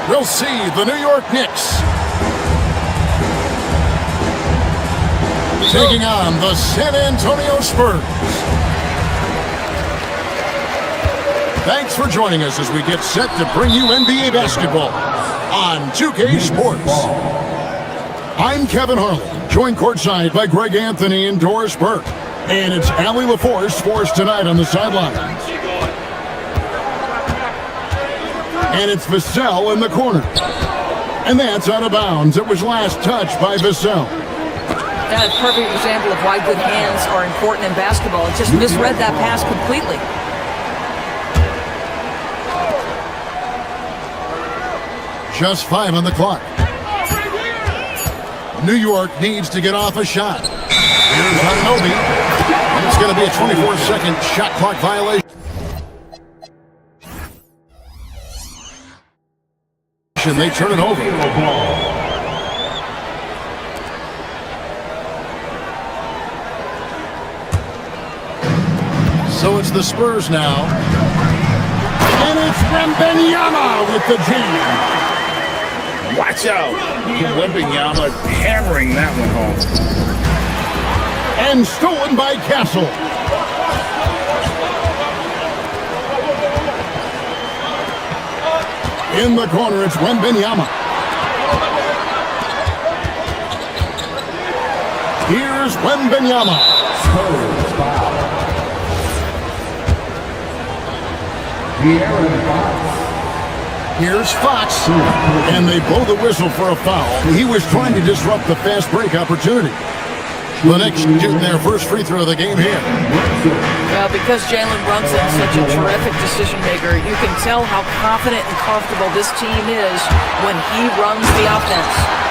we'll see the New York Knicks taking on the San Antonio Spurs. Thanks for joining us as we get set to bring you NBA basketball on 2K Sports. I'm Kevin Harlan, joined courtside by Greg Anthony and Doris Burke. And it's Allie LaForce for us tonight on the sidelines. And it's Vassell in the corner. And that's out of bounds. It was last touched by Vassell. That's a perfect example of why good hands are important in basketball. It just misread that pass completely. Just 5 on the clock. New York needs to get off a shot. Here's Anunoby. And it's going to be a 24-second shot clock violation. They turn it over. So it's the Spurs now. And it's Wembanyama with the jam. Watch out. Wembanyama hammering that one home. And stolen by Castle. In the corner, it's Wembanyama. Here's Wembanyama. Here's Fox, and they blow the whistle for a foul. He was trying to disrupt the fast break opportunity. The Knicks shooting their first free throw of the game here. Well, because Jalen Brunson's such a terrific decision maker, you can tell how confident and comfortable this team is when he runs the offense.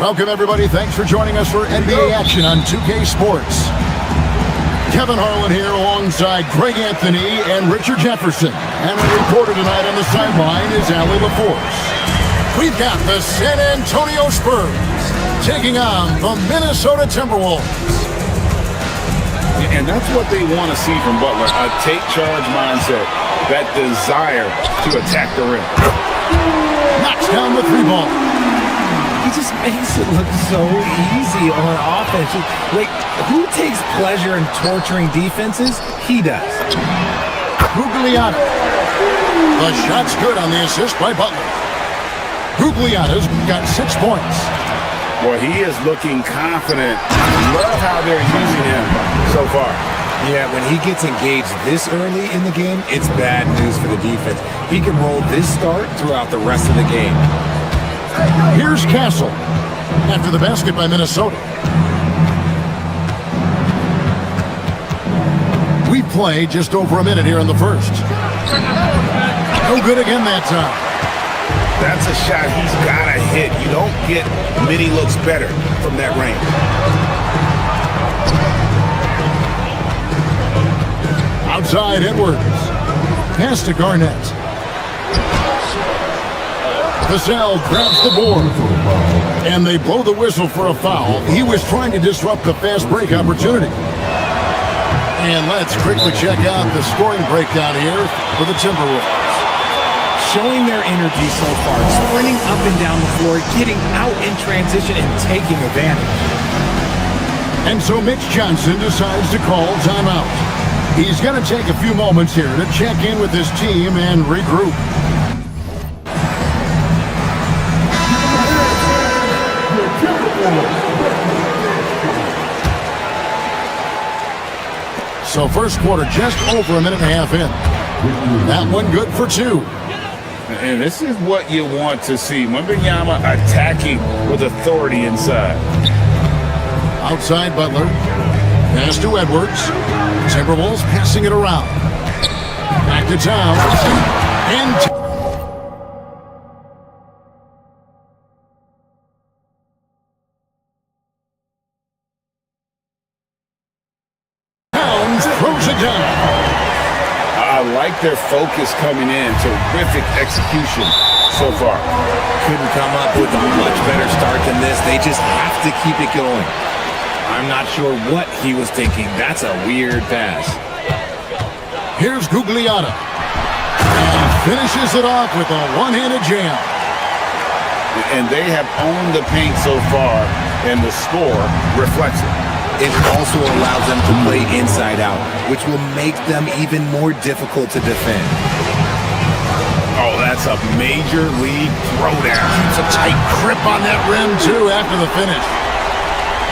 Welcome, everybody. Thanks for joining us for NBA action on 2K Sports. Kevin Harlan here alongside Greg Anthony and Richard Jefferson. And our reporter tonight on the sideline is Allie LaForce. We've got the San Antonio Spurs taking on the Minnesota Timberwolves. And that's what they want to see from Butler, a take-charge mindset, that desire to attack the rim. Knocks down the three ball. He just makes it look so easy on offense. Like, who takes pleasure in torturing defenses? He does. Gugliotta. The shot's good on the assist by Butler. Gugliotta's got 6 points. Well, he is looking confident. Love how they're using him so far. Yeah, when he gets engaged this early in the game, it's bad news for the defense. He can roll this start throughout the rest of the game. Here's Castle after the basket by Minnesota. We play just over a minute here in the first. No good again that time. That's a shot he's got to hit. You don't get many looks better from that range. Outside Edwards. Pass to Garnett. Vassell grabs the board. And they blow the whistle for a foul. He was trying to disrupt the fast break opportunity. And let's quickly check out the scoring breakdown here for the Timberwolves. Showing their energy so far, sprinting up and down the floor, getting out in transition and taking advantage. And so Mitch Johnson decides to call timeout. He's going to take a few moments here to check in with his team and regroup. So first quarter just over a minute and a half in. That one good for 2. And this is what you want to see. Wembanyama attacking with authority inside. Outside Butler. Pass to Edwards. Timberwolves passing it around. Back to Towns. And Towns throws it down. I like their focus coming in. Terrific execution so far. Couldn't come up with a much better start than this. They just have to keep it going. I'm not sure what he was thinking. That's a weird pass. Here's Gugliotta. And finishes it off with a one-handed jam. And they have owned the paint so far, and the score reflects it. It also allows them to play inside out, which will make them even more difficult to defend. Oh, that's a major league throwdown. It's a tight grip on that rim, too, after the finish.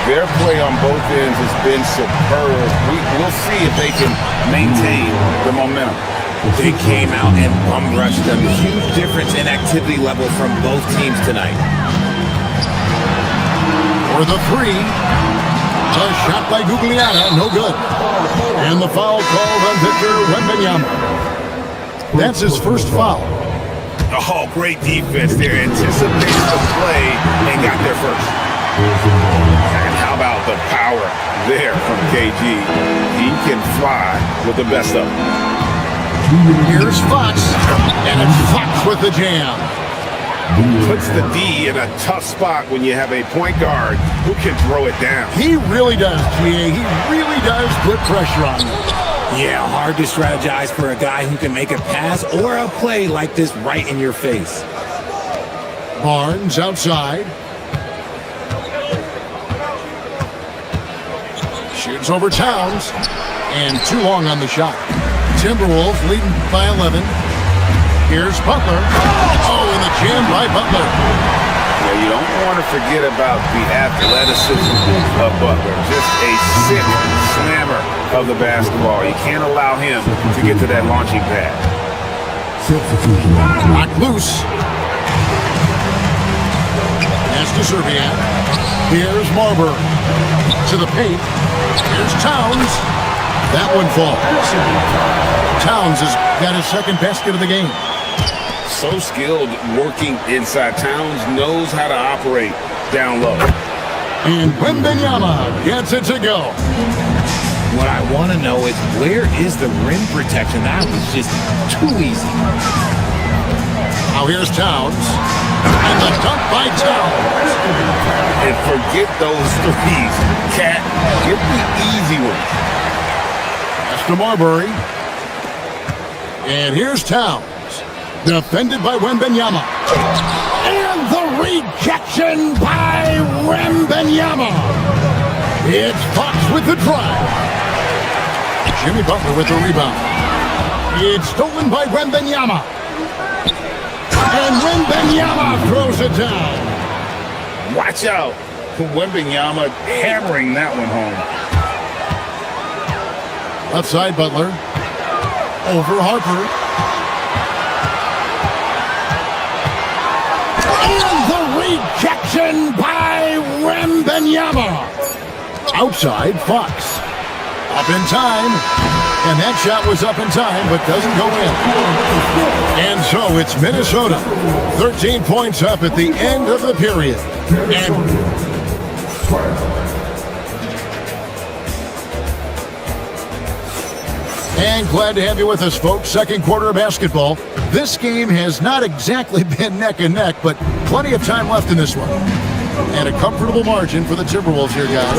Their play on both ends has been superb. We'll see if they can maintain the momentum. They came out and bum rushed them. Huge difference in activity level from both teams tonight. For the 3. A shot by Gugliotta, no good. And the foul called on Victor Wembanyama. That's his first foul. Oh, great defense there. Anticipated the play and got there first. And how about the power there from KG? He can fly with the best of them. Here's Fox. And it's Fox with the jam. Puts the D in a tough spot when you have a point guard who can throw it down. He really does, GA. He really does put pressure on them. Yeah, hard to strategize for a guy who can make a pass or a play like this right in your face. Barnes outside. Shoots over Towns. And too long on the shot. Timberwolves leading by 11. Here's Butler. Oh, and the jam by Butler. Yeah, you don't want to forget about the athleticism of Butler. Just a sick slammer of the basketball. You can't allow him to get to that launching pad. Knocked loose. Pass to Serbiak. Here's Marbury. To the paint. Here's Towns. That one falls. Towns has got his second basket of the game. So skilled working inside. Towns knows how to operate down low. And Wembanyama gets it to go. What I want to know is, where is the rim protection? That was just too easy. Now here's Towns. And the dunk by Towns. And forget those threes. Cat, get the easy ones. That's to Marbury. And here's Towns. Defended by Wembanyama. And the rejection by Wembanyama. It's Fox with the drive. Jimmy Butler with the rebound. It's stolen by Wembanyama. And Wembanyama throws it down. Watch out. Wembanyama hammering that one home. Left side, Butler. Over Harper. And the rejection by Wembanyama. Outside, Fox. Up in time. And that shot was up in time, but doesn't go in. And so it's Minnesota. 13 points up at the end of the period. And glad to have you with us, folks. Second quarter of basketball. This game has not exactly been neck and neck, but plenty of time left in this one. And a comfortable margin for the Timberwolves here, guys.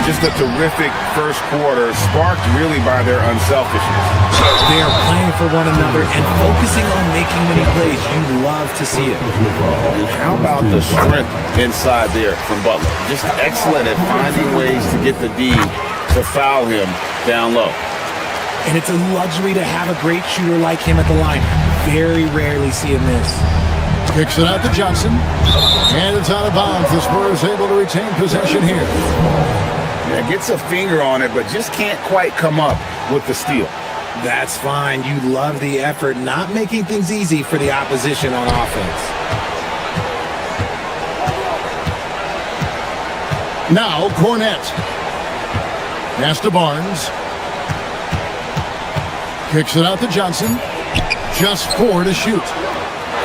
Just a terrific first quarter, sparked really by their unselfishness. They are playing for one another and focusing on making many plays. You love to see it. How about the strength inside there from Butler? Just excellent at finding ways to get the D to foul him down low. And it's a luxury to have a great shooter like him at the line. Very rarely see him miss. Kicks it out to Johnson. And it's out of bounds. The Spurs able to retain possession here. Yeah, gets a finger on it, but just can't quite come up with the steal. That's fine. You love the effort, not making things easy for the opposition on offense. Now Cornette. Pass to Barnes. Kicks it out to Johnson. Just 4 to shoot.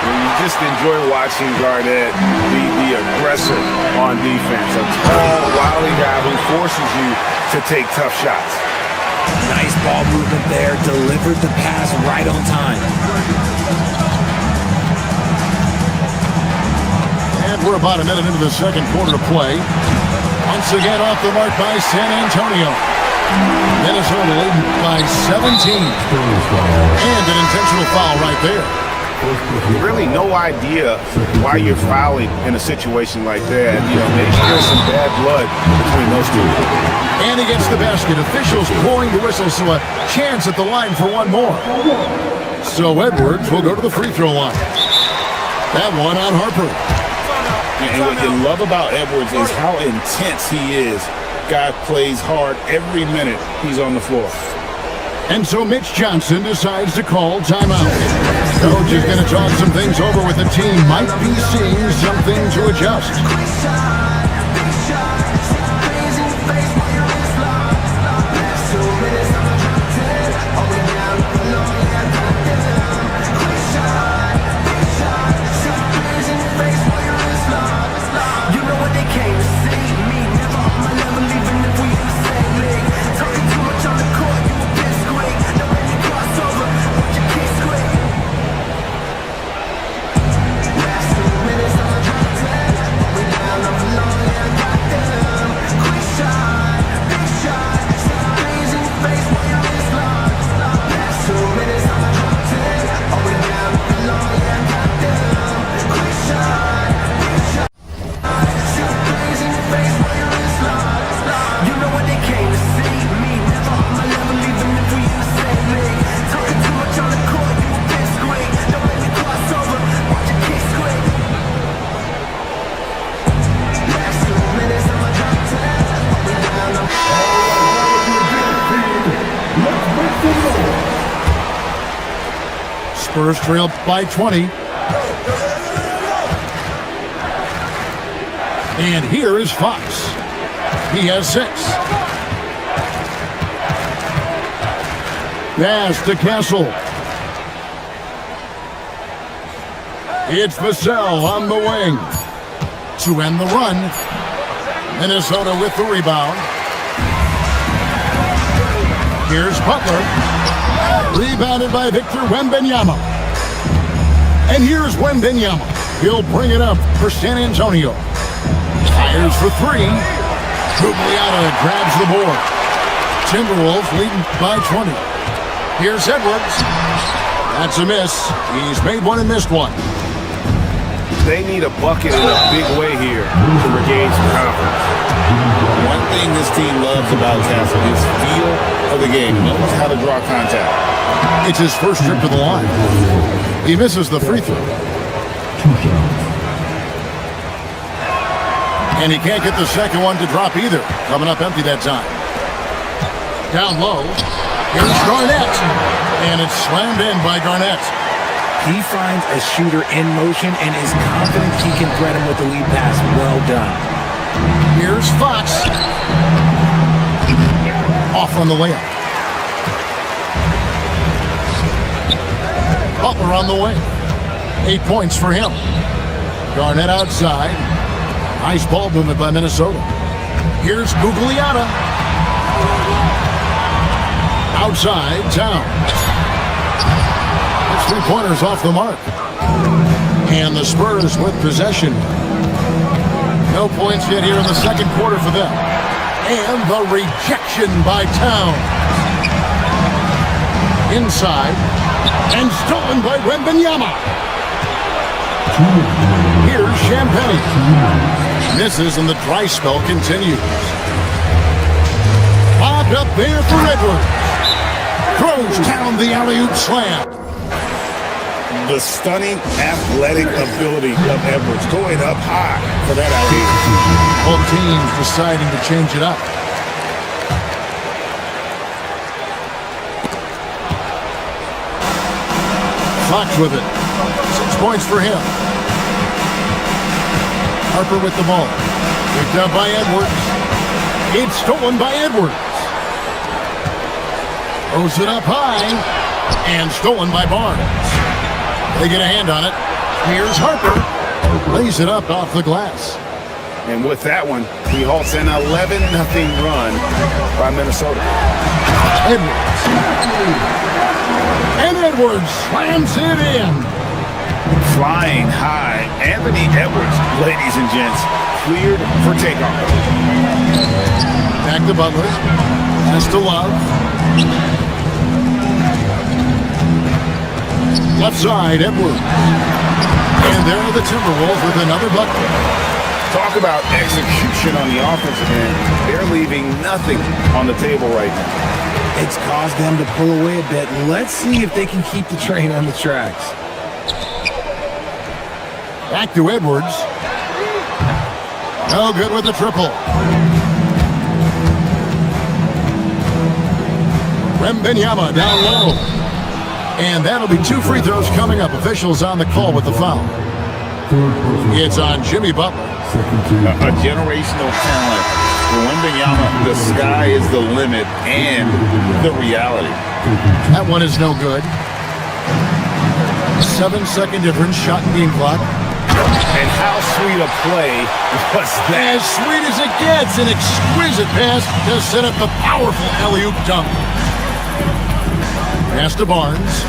You just enjoy watching Garnett be the aggressor on defense. A tall, wily guy who forces you to take tough shots. Nice ball movement there. Delivered the pass right on time. And we're about a minute into the second quarter to play. Once again off the mark by San Antonio. Minnesota leading by 17. And an intentional foul right there. Really no idea why you're fouling in a situation like that. You know, maybe there's some bad blood between those two. And he gets the basket. Officials blowing the whistle, so a chance at the line for one more. So Edwards will go to the free throw line. That one on Harper. And what you love about Edwards is how intense he is. Guy plays hard every minute he's on the floor. And so Mitch Johnson decides to call timeout. Coach is going to talk some things over with the team. Might be seeing something to adjust. Spurs trail by 20. And here is Fox. He has 6. Pass to Castle. It's Vassell on the wing. To end the run. Minnesota with the rebound. Here's Butler. Rebounded by Victor Wembanyama. And here's Wembanyama. He'll bring it up for San Antonio. Fires for three. Gugliotta grabs the board. Timberwolves leading by 20. Here's Edwards. That's a miss. He's made one and missed one. They need a bucket in a big way here to regain some confidence. One thing this team loves about Castle is feel of the game. Knows how to draw contact. It's his first trip to the line. He misses the free throw. And he can't get the second one to drop either. Coming up empty that time. Down low. Here's Garnett. And it's slammed in by Garnett. He finds a shooter in motion and is confident he can thread him with the lead pass. Well done. Here's Fox. Off on the layup. Butler on the way. 8 points for him. Garnett outside. Nice ball movement by Minnesota. Here's Gugliotta. Outside, Towns. Three-pointers off the mark. And the Spurs with possession. No points yet here in the second quarter for them. And the rejection by Towns. Inside. And stolen by Wembanyama. Here's Champagnie. Misses and the dry spell continues. Bobbed up there for Edwards. Throws down the alley-oop slam. The stunning athletic ability of Edwards going up high for that alley-oop. Both teams deciding to change it up. Fox with it. 6 points for him. Harper with the ball. Picked up by Edwards. It's stolen by Edwards. Throws it up high. And stolen by Barnes. They get a hand on it. Here's Harper. Lays it up off the glass. And with that one, he halts an 11-0 run by Minnesota. Edwards. And Edwards slams it in. Flying high, Anthony Edwards, ladies and gents, cleared for takeoff. Back to Butler. Pass to Love. Left side, Edwards. And there are the Timberwolves with another bucket. Talk about execution on the offensive end. They're leaving nothing on the table right now. It's caused them to pull away a bit. Let's see if they can keep the train on the tracks. Back to Edwards. No good with the triple. Wembanyama down low. And that'll be 2 free throws coming up. Officials on the call with the foul. It's on Jimmy Butler. A generational talent. For Wembanyama, the sky is the limit and the reality. That one is no good. 7-second difference, shot and game clock. And how sweet a play was that? As sweet as it gets, an exquisite pass to set up the powerful alley-oop dunk. Pass to Barnes.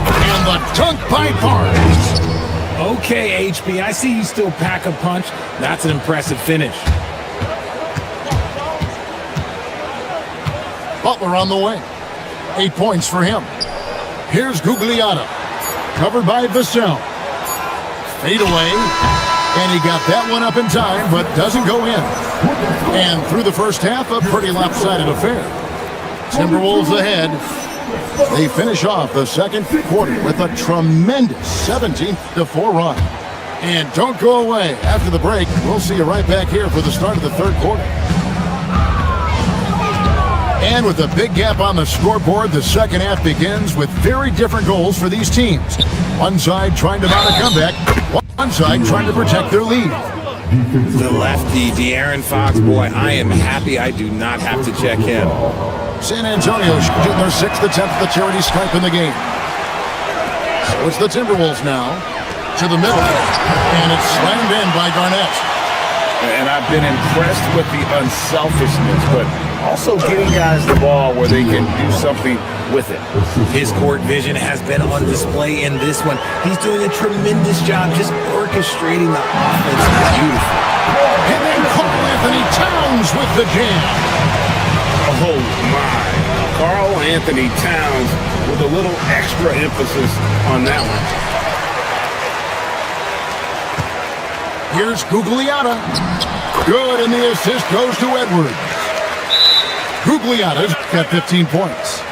And the dunk by Barnes. Okay, HB, I see you still pack a punch. That's an impressive finish. Butler on the way. 8 points for him. Here's Gugliotta. Covered by Vassell. Fade away. And he got that one up in time, but doesn't go in. And through the first half, a pretty lopsided affair. Timberwolves ahead. They finish off the second quarter with a tremendous 17-4 run. And don't go away. After the break, we'll see you right back here for the start of the third quarter. And with a big gap on the scoreboard, the second half begins with very different goals for these teams. One side trying to mount a comeback, one side trying to protect their lead. The lefty, De'Aaron Fox, boy, I am happy I do not have to check him. San Antonio shooting their 6th attempt at the charity stripe in the game. So it's the Timberwolves now to the middle, and it's slammed in by Garnett. And I've been impressed with the unselfishness, but also getting guys the ball where they can do something with it. His court vision has been on display in this one. He's doing a tremendous job just orchestrating the offense beautifully. And then Karl Anthony Towns with the jam. Oh, my. Karl Anthony Towns with a little extra emphasis on that one. Here's Gugliotta. Good, and the assist goes to Edwards. Gugliotta's got 15 points.